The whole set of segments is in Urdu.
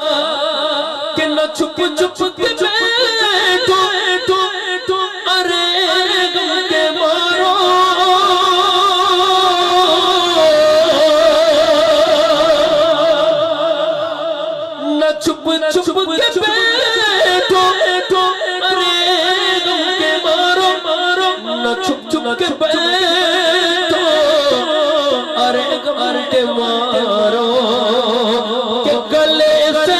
کہ نہ چھپ چھپ کے بیٹھو ارے غم کے مارو نہ چھپ چھپ کے بیٹھو ارے غم کے مارو نہ چھپ چھپ کے بیٹھو ارے غم کے مارو کہ گلے سے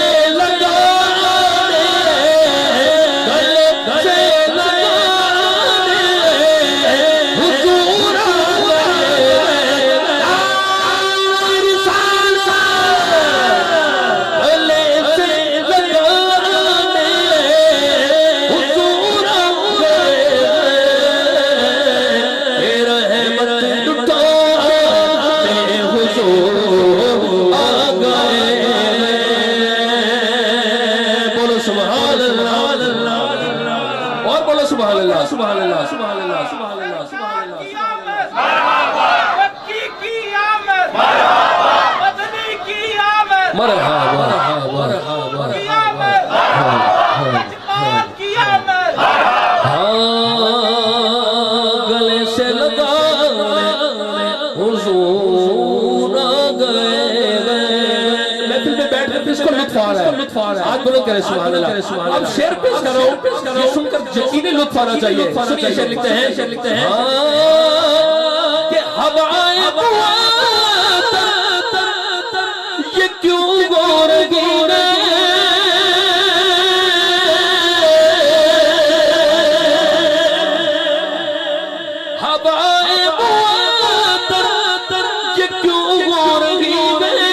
سبحان اللہ سبحان اللہ سبحان اللہ سبحان اللہ سبحان اللہ مرحبا مکی کی آمد مرحبا مدنی کی آمد مرحبا کی آمد اجمال کی آمد گلے سے لگا حضور آ گئے محفل میں بیٹھ کر اس کو لطف آ رہا ہے آج بلند کرے سبحان اللہ اب شعر پیش کرو یہ سن کر یقینی لطف آنا چاہیے سنیے شعر لکھتے ہیں کہ ہوائیں یہ کیوں گورگی ہوائیں یہ کیوں گورگی ہوائیں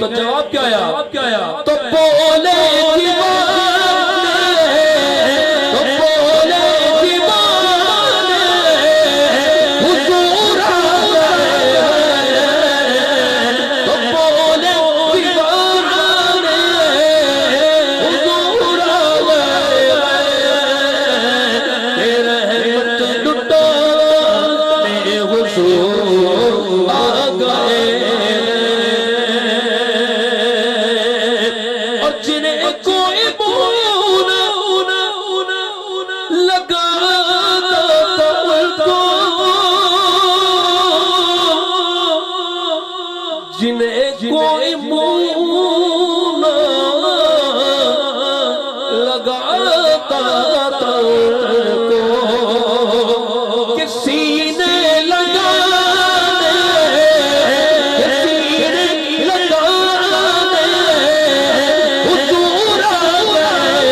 تو جواب کیا آیا تو بولے دیوانے حضور آ گئے تو بولے دیوانے حضور آ گئے تیرے رحمت لٹانے حضور آ گئے جنہیں کوئی منہ نہ لگاتا تھا کو کہ سینے لگانے حضور آ گئے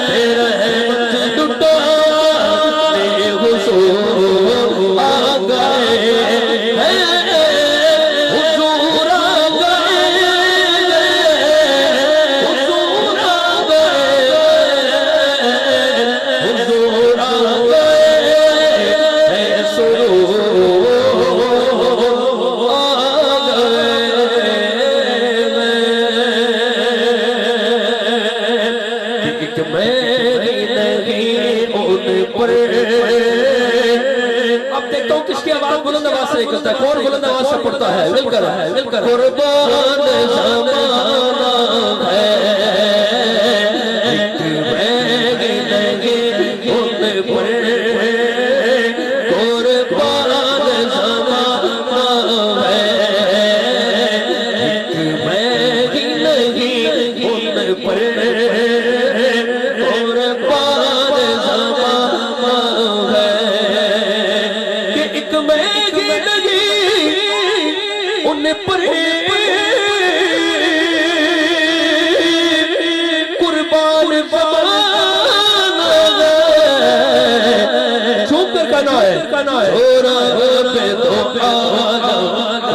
تیرے رحمت لٹانے حضور آ گئے اب دیکھتا ہوں کس کی آواز بلند آواز سے نکلتا ہے کون بلند آواز سے پڑھتا ہے مل کر قربان زمانہ ہے ایک بیگ لگے ان پر قربان زمانہ ہے ایک بیگ لگے ان پر قربان چھوپ کر کہنا ہے چھوڑا پہ تو آجا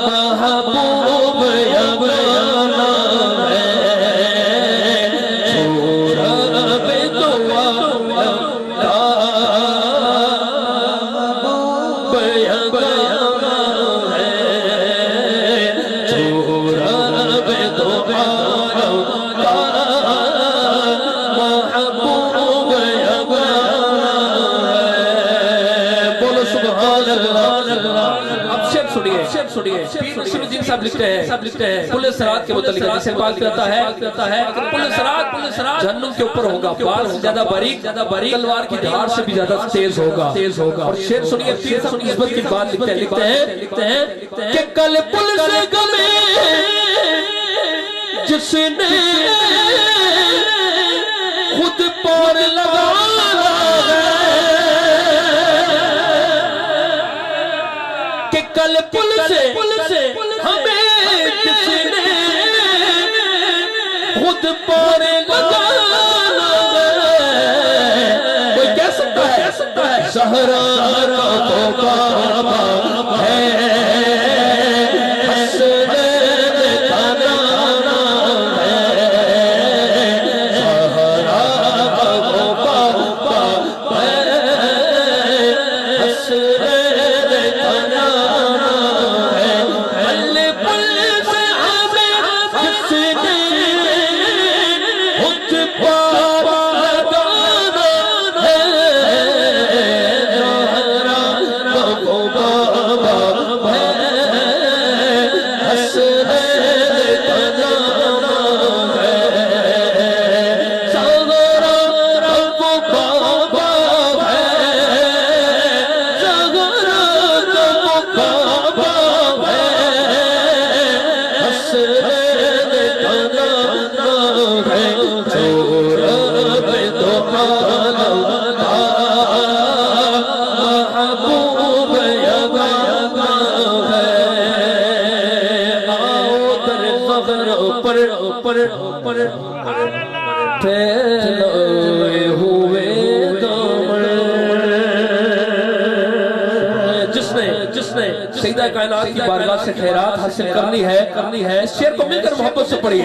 محبوب یبرانا ہے چھوڑا پہ تو آجا محبوب یبرانا محبوب سنیے پیر نصیر الدین صاحب لکھتے ہیں پل صراط کے متعلق جیسے بات کرتا ہے کہ پل صراط جہنم کے اوپر ہوگا، بال سے زیادہ باریک تلوار کی دھار سے بھی زیادہ تیز ہوگا۔ اور شعر سنیے پیر صاحب نسبت کی بات لکھتے ہیں کہ کل پل سے گمے جس نے خود پار لگانا کہ کل پل سے ہمیں جس نے خود پار لگانا کوئی کہہ سکتا ہے زہرا کو بابا ہے جس نے سیدہ کائنات کی بارگاہ سے خیرات حاصل کرنی ہے اس شعر کو مل کر محبت سے پڑھیے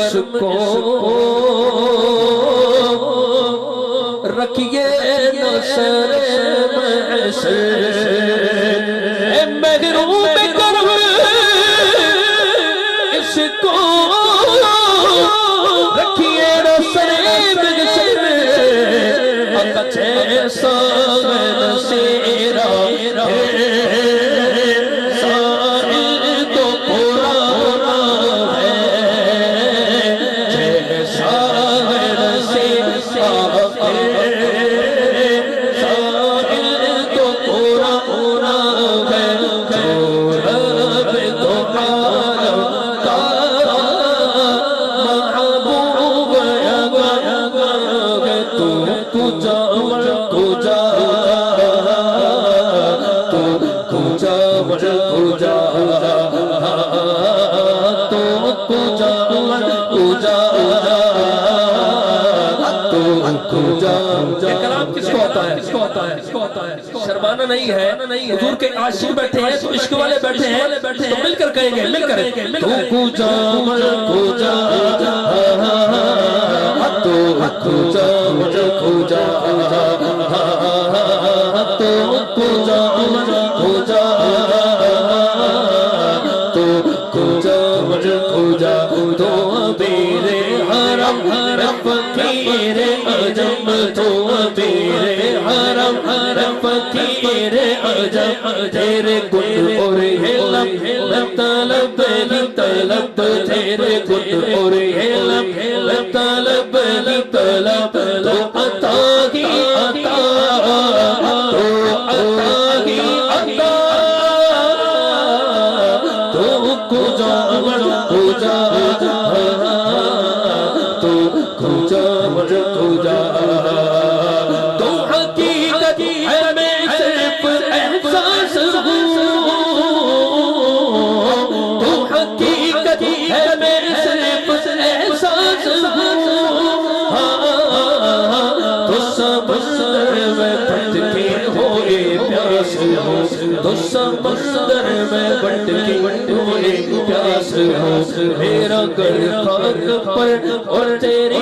اس کو رکھیے نصر محشر اے محروم کرم اس کو رکھیے نصر محشر اکچھے سب نصیرہ شرمانا نہیں ہے حضور کے عاشق بیٹھے ہیں تو عشق والے بیٹھے ہیں تو مل کر کہیں گے مل کر تو کجا کجا تو کجا کجا تو کجا کجا تو کجا کجا تو میرے حرم فقیر عجم تو میرے حرم فقیر عجم تیرے گل اور ہلم طلب طلب تیرے گل اور ہلم طلب طلب تو عطا ہی عطا تو عطا ہی عطا جا تو حقیقت ہے میں صرف احساس ہوں تو حقیقت ہے میں صرف احساس ہوں تو سمندر میں بھٹکے ہوئے پیاس ہوں تو سمندر میں بھٹکے ہوئے پیاس ہوں میرا گھر خاک پر اور تیری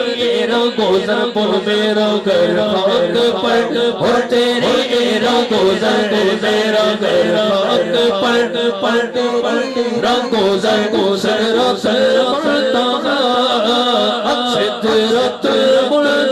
گوزر پر میرا گھر خاک پر اور تیری گوزر میرا گھر خاک پر گوزر مرتضی سدرت منتہی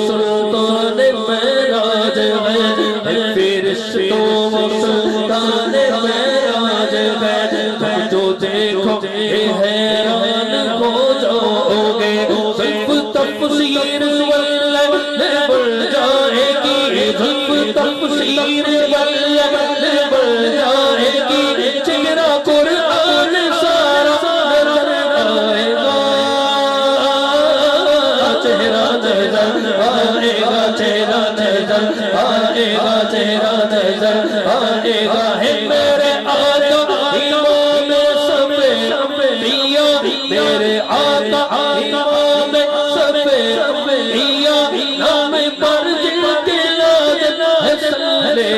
سلطان معراج ہے فرشتوں سلطان معراج ہے جو دیکھو حیران ہو جاؤ گے صرف تفسیر بڑھ جائے گی صرف تفسیر بڑھ جائے گی چہرہ قرآن سارا نظر آئے گا چہرہ نظر آئے گا چہرہ نظر آئے گا چہرہ نظر آئے گا ہے میرے آقا امام سبیہ میرے آقا امام سبیہ نام پر جن کے لازم ہے صلی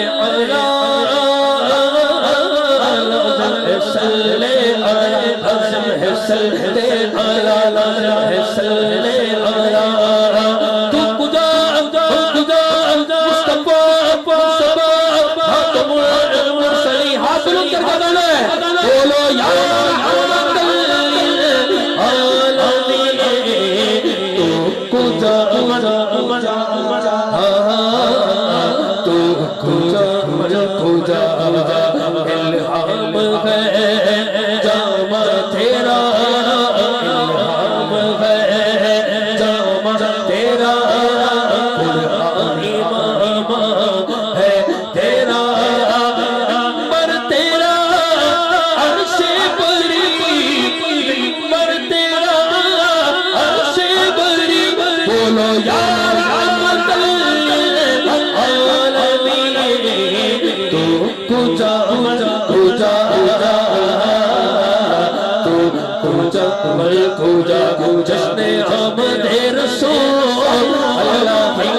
جشن آمد رسول اللہ اللہ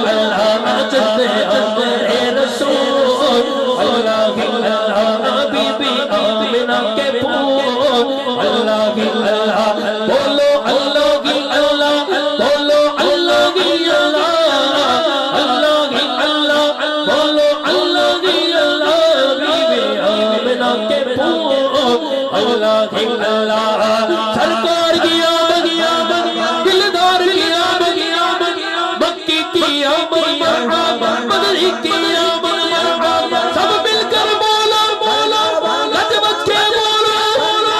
جشن آمد رسول اللہ اللہ بی بی آمنہ کے پھول اللہ اللہ بولو اللہ کی اللہ بولو اللہ کی اللہ اللہ کی اللہ بولو اللہ کی اللہ بی بی آمنہ کے پھول اللہ کی اللہ سرکار کی سب مل کر بولا بولا لجبت کے بولا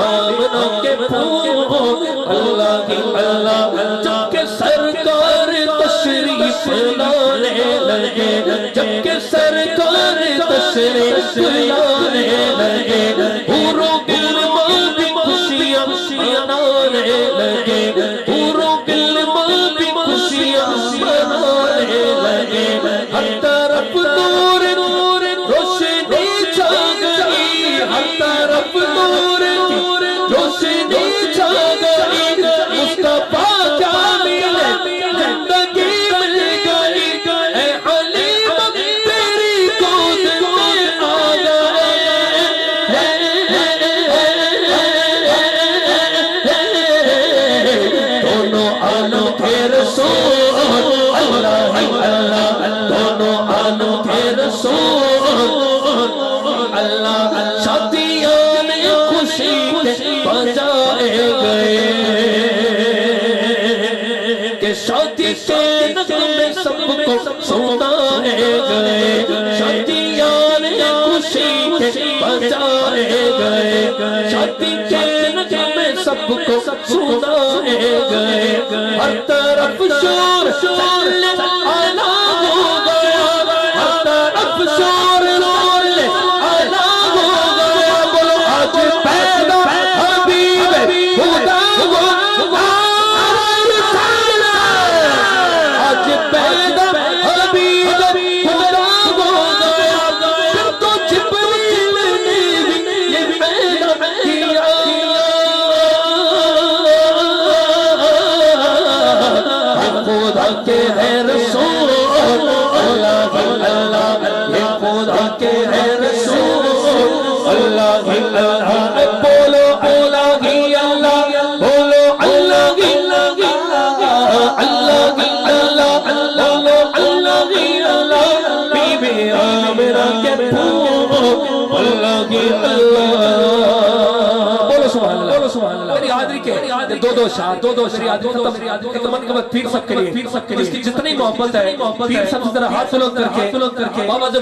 آمنہ کے پھول اللہ کی اللہ جب کہ سرکار تشریف لانے لگے جب کہ سرکار تشریف لانے لگے پوروں گلماں بھی خوشیاں منانے لگے پوروں گلماں بھی خوشیاں منانے لگے ہر طرف نور نور روشنی چھا گئی ہر طرف نور نور روشنی چھا گئی مصطفیٰ کیا ملے زندگی مل گئی اے حلیمہ تیری گود میں آ گئے دونوں آنوں کے رسول اللہ اللہ دونوں آنوں کے رسول اللہ شادیاں میں خوشی کے بجائے گئے کہ شادی کے نغمے سب کو سنائے گئے شادیاں میں خوشی کے بجائے گئے شادی کے نغمے سب کو سنائے گئے ہر طرف شور صلی دو شاہ میری آدمی ختم ہونے کے بعد پیر سب کے لیے جس کی جتنی محبت ہے پیر سب سے ذرا ہاتھ بلند کر کے بابا سے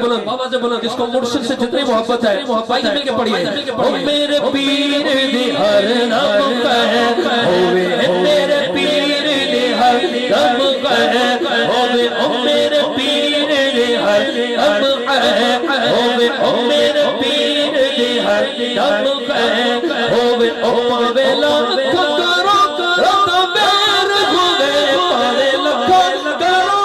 بلند جس کو مرشد سے جتنی محبت ہے بھائی مل کے پڑھیے او میرے پیر دی ہر نام کہے ہوئے میرے پیر دی ہر نام کہے ہوئے او میرے پیر دی ہر نام کہے ہوئے او میرے پیر دی ہر نام کہے ہوئے او پاویلا کرو کرو بیر ہوئے پاویلا کرو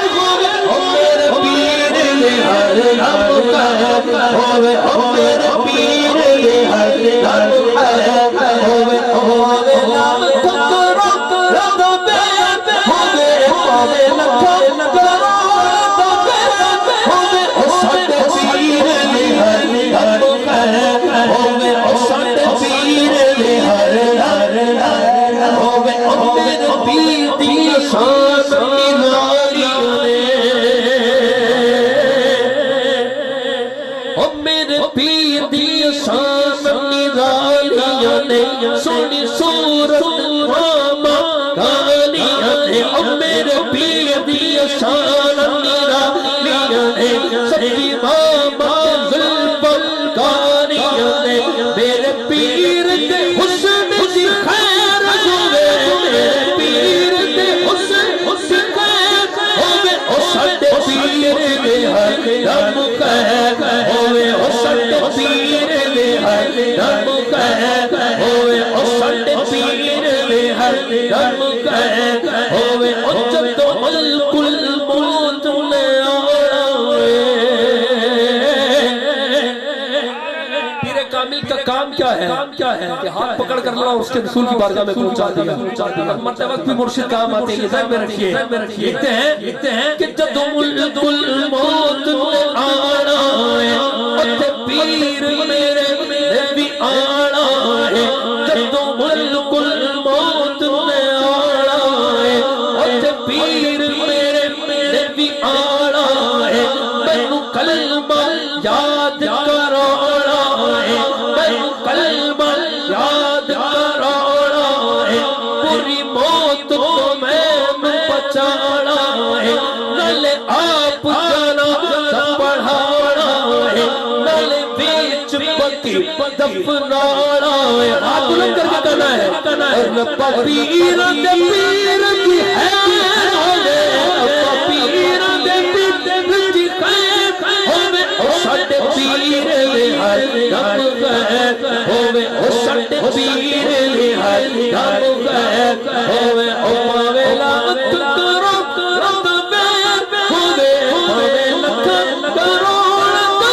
ہوئے او میرے پیر دی ہر نام کہے ہوئے او میرے پیر دی ہر نام کہے ہوئے او پاویلا کرو کرو بیر ہوئے پاویلا کرو ہوئے او ساڈے پیر دی ہر نام کہے ہوئے او ساڈے پیر دی ہر نام ہوئے او میرے پیر دی شان ناریوں نے او میرے پیر دی شان ناریوں نے سونی صورت ماما گانیاں نے او میرے پیر دی شان ناریوں نے سبھی ماما ظلم کانیاں نے میرے پیر دے حسن دی خیر ہوئے میرے پیر دے حسن خیر ہوئے او ساڈے پیر دے ہر نام کہے ہوئے او ساڈے پیر دے ہر نام کہے ہوئے او ساڈے پیر دے ہر نام کہے ہوئے او جدو ملک الموت نے کامل کا کام کیا ہے کہ ہاتھ پکڑ کر اللہ اس کے رسول کی بارگاہ میں پہنچا دیا مرتے وقت بھی مرشد کام آتے ہیں یہ ذہن میں رکھیے لکھتے ہیں کہ جدو ملک الموت نے آنا ہے اتھے پیر میرے بھی آنا ہے جدو ملک الموت نے آنا ہے اتھے پیر میرے بھی آنا ہے مینوں کلمہ یاد کرانا ہے مینوں کلمہ یاد کرانا ہے پوری موت تو میں بچانا ہے نالے آپ جانا پڑھانا ہے نالے بیچ پکی دفنانا ہے ہاتھ بلند کر کے کہنا ہے ربا پیر دے پیر کی خیر ہوئے ربا پیر دے پیر کی خیر ہوئے او ساڈے پیر دے ہر نام کہے ہوئے او ساڈے پیر دے ہر نام کہے ہوئے او پاویلا کرو کرو بیر ہوئے پاویلا کرو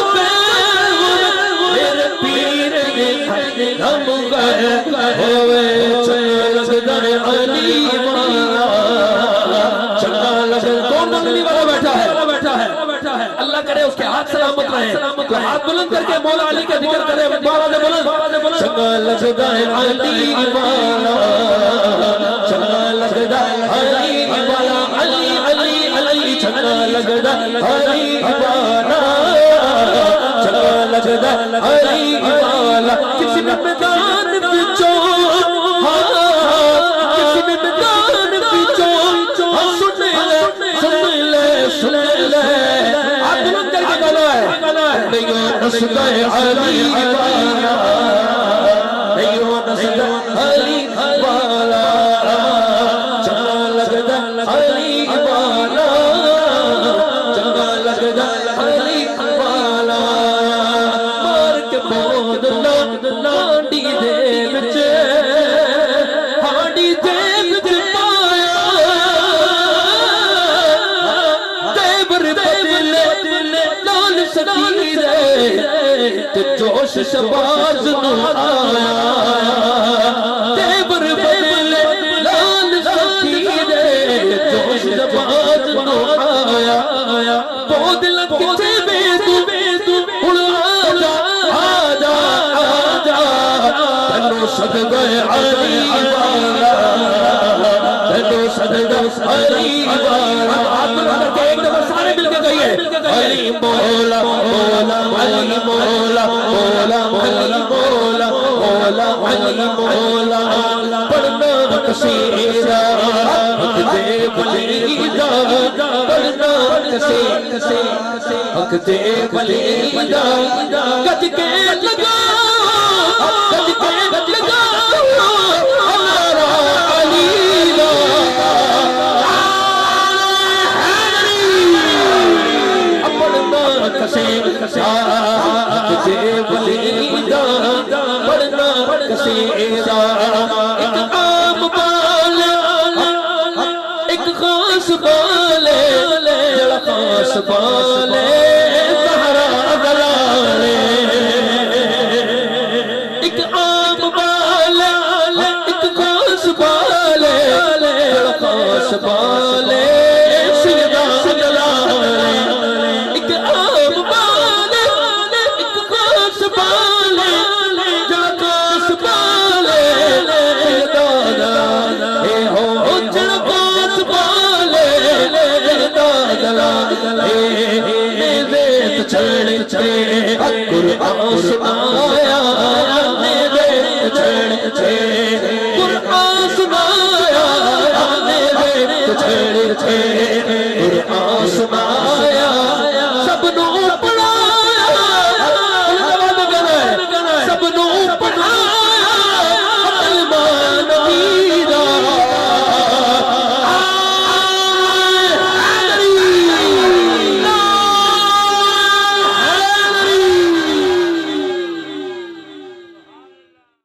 بیر ہوئے میرے پیر دے ہر نام کہے ہوئے چنگا لگدا ہے علی والا چنگا لگدا کون علی والا بیٹھا ہے اللہ کرے اس کے ہاتھ سلامت رہے تو ہاتھ بلند کر کے مولا علی کا ذکر کرے مولا دے بلند چنگا لگدا ہے علی والا چنگا لگدا علی والا علی علی علی چنگا لگدا علی والا چنگا لگدا علی والا کسی نے میدان وچوں کسی نے میدان وچوں سن لے آپ بلند کر کے گانا ہے نیو نسد علی والا نیو نسد علی والا چنگا لگدا علی والا چنگا لگدا علی والا مار کے بود لانڈی دے وچ ہاڈی دے وچ پایا دیبر بدلے لال سکی دے تے جوش شباز نو آیا دیبر بدلے لال سکی دے جوش شباز نو آیا بود لگ کے بے تو ہن آجا تینو سد گئے علی والا تینو سد گئے علی والا آپ کر کے ایک دفعہ سارے مل کے کہیے علی مولا مولا علی مولا مولا علی مولا مولا علی مولا کسیرا حق دے بلیدا بڑھنا کسے حق دے بلیدا گج کے لگا گج کے لگا ہمارا علی دا بڑھنا کسے حق دے بلیدا بڑھنا کسیرا ایک عام بال ایک خاص بال جڑا خاص بال زہرا دلالے ایک عام بال ایک خاص بال جڑا خاص بال سیدہ دلالے ایک عام بال ایک خاص بال جڑا خاص بال سیدہ دلالے ہو جڑا خاص بال سیدہ دلالے زیت چھڑ چھڑ قرآن سنا